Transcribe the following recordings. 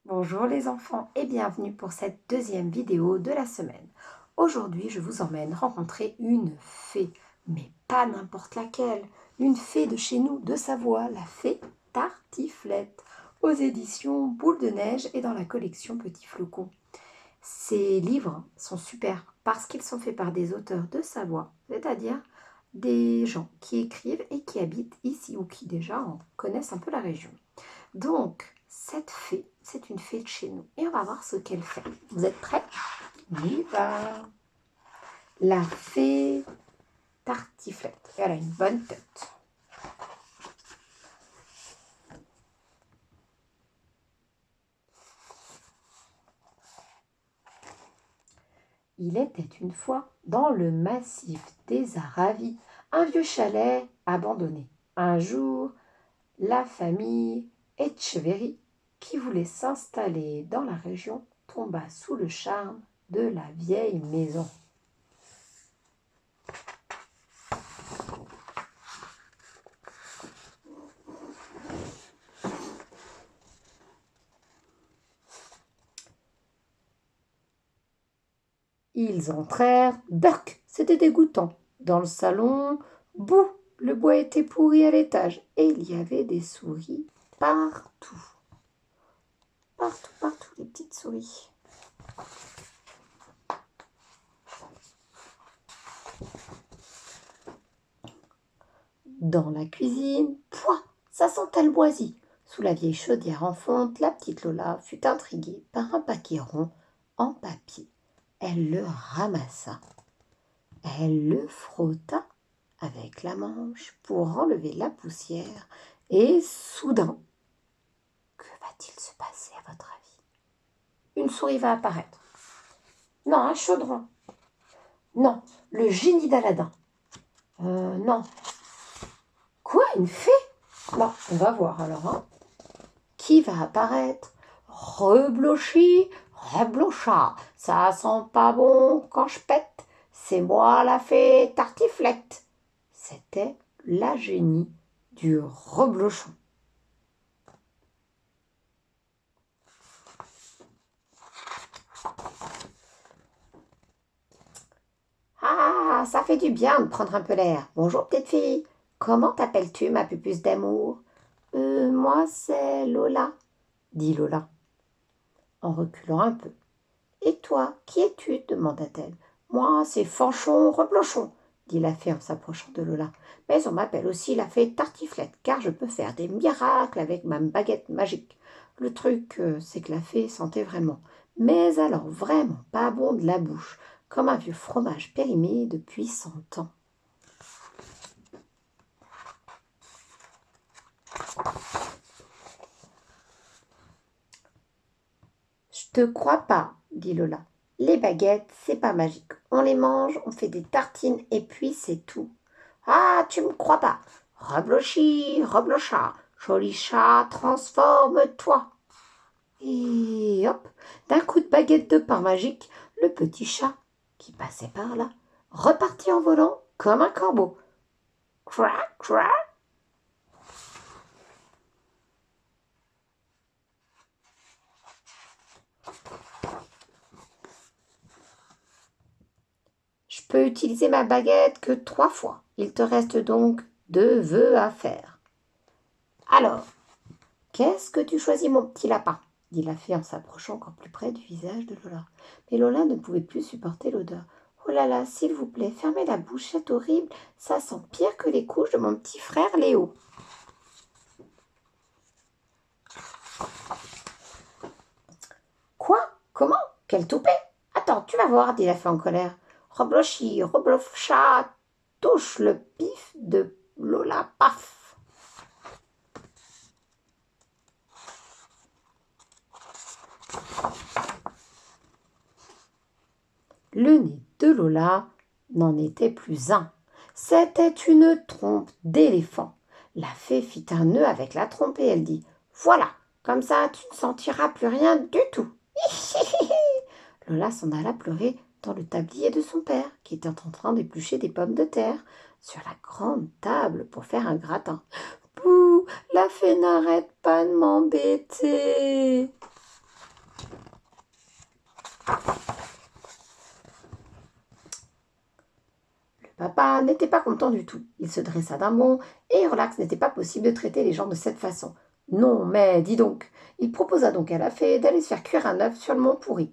Bonjour les enfants et bienvenue pour cette deuxième vidéo de la semaine. Aujourd'hui, je vous emmène rencontrer une fée, mais pas n'importe laquelle. Une fée de chez nous, de Savoie, la fée Tartiflette, aux éditions Boule de Neige et dans la collection Petit Flocon. Ces livres sont super parce qu'ils sont faits par des auteurs de Savoie, c'est-à-dire des gens qui écrivent et qui habitent ici ou qui déjà connaissent un peu la région. Donc, cette fée, c'est une fée de chez nous. Et on va voir ce qu'elle fait. Vous êtes prêts? On y va. La fée Tartiflette. Elle a une bonne tête. Il était une fois, dans le massif des Aravis, un vieux chalet abandonné. Un jour, la famille Etcheverry, qui voulait s'installer dans la région, tomba sous le charme de la vieille maison. Ils entrèrent, berk, c'était dégoûtant. Dans le salon, bouh, le bois était pourri à l'étage et il y avait des souris partout. Partout, partout, les petites souris. Dans la cuisine, pouah, ça sentait le moisi. Sous la vieille chaudière en fonte, la petite Lola fut intriguée par un paquet rond en papier. Elle le ramassa. Elle le frotta avec la manche pour enlever la poussière et soudain, que va-t-il se passer à votre avis? Une souris va apparaître. Non, un chaudron. Non, le génie d'Aladin. Non. Quoi, une fée? Bon, on va voir alors. Hein. Qui va apparaître? Reblochi, reblocha. Ça sent pas bon quand je pète. C'est moi la fée Tartiflette. C'était la génie du reblochon. Ah, ça fait du bien de prendre un peu l'air. Bonjour, petite fille. Comment t'appelles-tu, ma pupuce d'amour? Moi, c'est Lola, dit Lola, en reculant un peu. Et toi, qui es-tu? demanda-t-elle. Moi, c'est Fanchon Reblochon, dit la fée en s'approchant de Lola. Mais on m'appelle aussi la fée Tartiflette, car je peux faire des miracles avec ma baguette magique. Le truc, c'est que la fée sentait vraiment, mais alors vraiment pas bon de la bouche, comme un vieux fromage périmé depuis 100 ans. Je te crois pas, dit Lola. Les baguettes, c'est pas magique. On les mange, on fait des tartines et puis c'est tout. Ah, tu me crois pas. Reblochi, reblocha, joli chat, transforme-toi. Et hop, d'un coup de baguette de pain magique, le petit chat, qui passait par là, repartit en volant comme un corbeau. Crac, crac. Je peux utiliser ma baguette que 3 fois. Il te reste donc 2 vœux à faire. Alors, qu'est-ce que tu choisis, mon petit lapin? Dit la fée en s'approchant encore plus près du visage de Lola. Mais Lola ne pouvait plus supporter l'odeur. Oh là là, s'il vous plaît, fermez la bouche, c'est horrible. Ça sent pire que les couches de mon petit frère Léo. Quoi? Comment? Quel toupet? Attends, tu vas voir, dit la fée en colère. Reblochi, reblocha, touche le pif de Lola, paf. Le nez de Lola n'en était plus un. C'était une trompe d'éléphant. La fée fit un nœud avec la trompe et elle dit « Voilà, comme ça tu ne sentiras plus rien du tout. » Lola s'en alla pleurer dans le tablier de son père, qui était en train d'éplucher des pommes de terre sur la grande table pour faire un gratin. « Bouh, la fée n'arrête pas de m'embêter. » Le papa n'était pas content du tout. Il se dressa d'un bond et hurla que ce n'était pas possible de traiter les gens de cette façon. Non, mais dis donc. Il proposa donc à la fée d'aller se faire cuire un œuf sur le mont Pourri.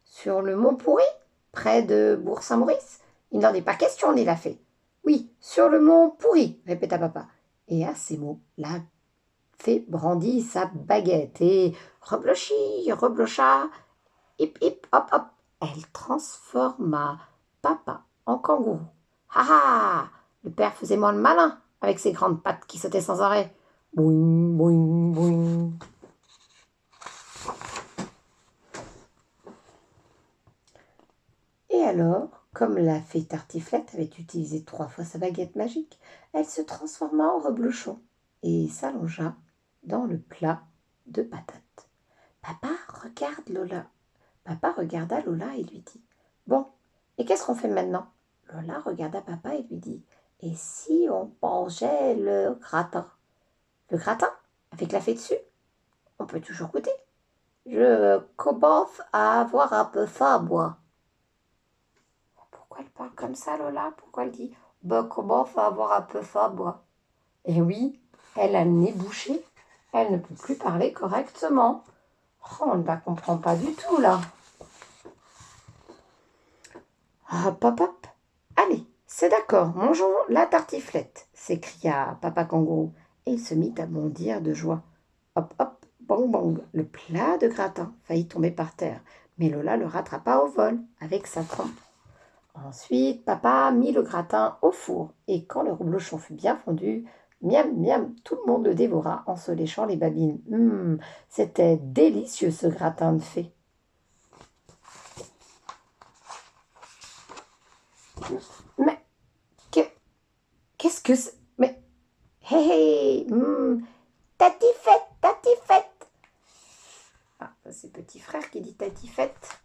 Sur le mont Pourri, près de Bourg-Saint-Maurice? Il n'en est pas question, dit la fée. Oui, sur le mont Pourri, répéta papa. Et à ces mots, la fée brandit sa baguette et reblochit, reblocha, hip hip hop hop. Elle transforma papa en kangourou. Ha ha! Le père faisait moins le malin avec ses grandes pattes qui sautaient sans arrêt. Boing, boing, boing. Et alors, comme la fée Tartiflette avait utilisé 3 fois sa baguette magique, elle se transforma en reblochon et s'allongea dans le plat de patates. Papa, regarde Lola. Papa regarda Lola et lui dit « Bon, et qu'est-ce qu'on fait maintenant ?» Lola regarda papa et lui dit « Et si on mangeait le gratin ?»« Le gratin? Avec la fée dessus? On peut toujours goûter. Je commence à avoir un peu faim, moi. » Pourquoi elle parle comme ça, Lola? Pourquoi elle dit « Ben, commence à avoir un peu faim, moi ?» Eh oui, elle a le nez bouché. Elle ne peut plus parler correctement. Oh, on ne la comprend pas du tout, là. Hop, hop, hop. Allez, c'est d'accord, mangeons la tartiflette, s'écria papa kangourou, et il se mit à bondir de joie. Hop, hop, bang, bang, le plat de gratin faillit tomber par terre, mais Lola le rattrapa au vol avec sa trempe. Ensuite, papa mit le gratin au four, et quand le reblochon fut bien fondu, miam, miam, tout le monde le dévora en se léchant les babines. C'était délicieux ce gratin de fée. Mais qu'est-ce que c'est? Mais hé hé, tatifette, tatifette. Ah, ça c'est petit frère qui dit tatifette.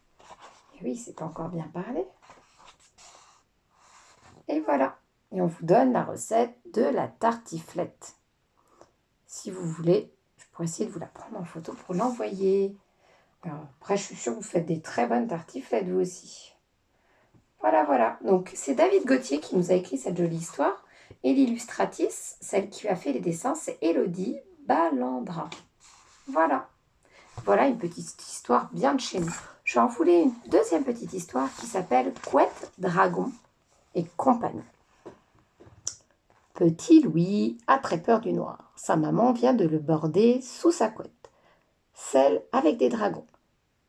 Et oui, c'est encore bien parlé. Et voilà. Et on vous donne la recette de la tartiflette. Si vous voulez, je pourrais essayer de vous la prendre en photo pour l'envoyer. Alors, après, je suis sûre que vous faites des très bonnes tartiflettes, vous aussi. Voilà, voilà. Donc, c'est David Gauthier qui nous a écrit cette jolie histoire. Et l'illustratrice, celle qui a fait les dessins, c'est Élodie Balandra. Voilà. Voilà une petite histoire bien de chez nous. Je vais en fouler une deuxième petite histoire qui s'appelle Couette, Dragon et compagnie. Petit Louis a très peur du noir. Sa maman vient de le border sous sa couette, celle avec des dragons.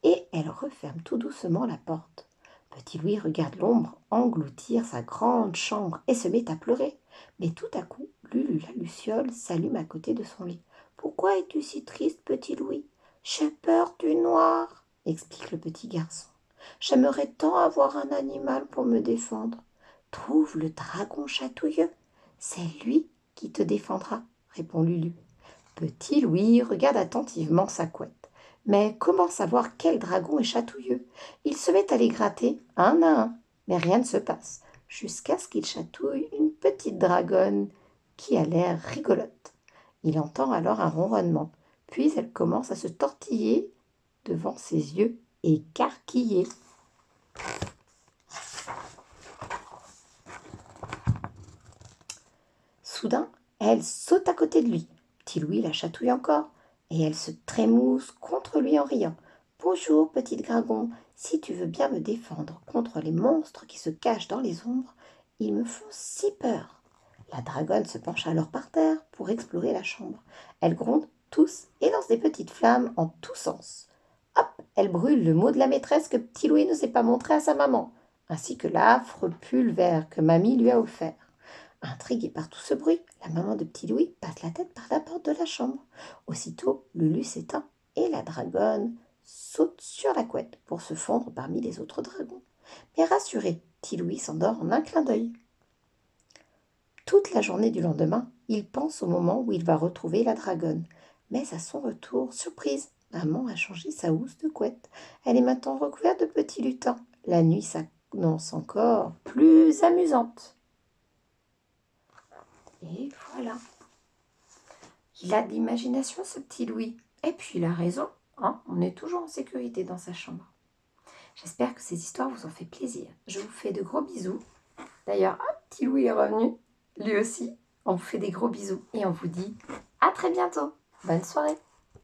Et elle referme tout doucement la porte. Petit Louis regarde l'ombre engloutir sa grande chambre et se met à pleurer. Mais tout à coup, Lulu la luciole s'allume à côté de son lit. « Pourquoi es-tu si triste, petit Louis ? » « J'ai peur du noir, » explique le petit garçon. « J'aimerais tant avoir un animal pour me défendre. »« Trouve le dragon chatouilleux. C'est lui qui te défendra, » répond Lulu. Petit Louis regarde attentivement sa couette. Mais comment savoir quel dragon est chatouilleux? Il se met à les gratter un à un, mais rien ne se passe, jusqu'à ce qu'il chatouille une petite dragonne qui a l'air rigolote. Il entend alors un ronronnement, puis elle commence à se tortiller devant ses yeux écarquillés. Soudain, elle saute à côté de lui. Petit Louis la chatouille encore, et elle se trémousse contre lui en riant. « Bonjour, petit dragon, si tu veux bien me défendre contre les monstres qui se cachent dans les ombres, ils me font si peur. » La dragonne se penche alors par terre pour explorer la chambre. Elle gronde tous et lance des petites flammes en tous sens. Hop, elle brûle le mot de la maîtresse que Petit Louis ne s'est pas montré à sa maman, ainsi que l'affreux pulvère que mamie lui a offert. Intriguée par tout ce bruit, la maman de Petit Louis passe la tête par la porte de la chambre. Aussitôt, Lulu s'éteint et la dragonne saute sur la couette pour se fondre parmi les autres dragons. Mais rassuré, Petit Louis s'endort en un clin d'œil. Toute la journée du lendemain, il pense au moment où il va retrouver la dragonne. Mais à son retour, surprise, maman a changé sa housse de couette. Elle est maintenant recouverte de petits lutins. La nuit s'annonce encore plus amusante. Et voilà. Il a de l'imagination, ce petit Louis. Et puis il a raison, hein, on est toujours en sécurité dans sa chambre. J'espère que ces histoires vous ont fait plaisir. Je vous fais de gros bisous. D'ailleurs, petit Louis est revenu, lui aussi. On vous fait des gros bisous et on vous dit à très bientôt. Bonne soirée.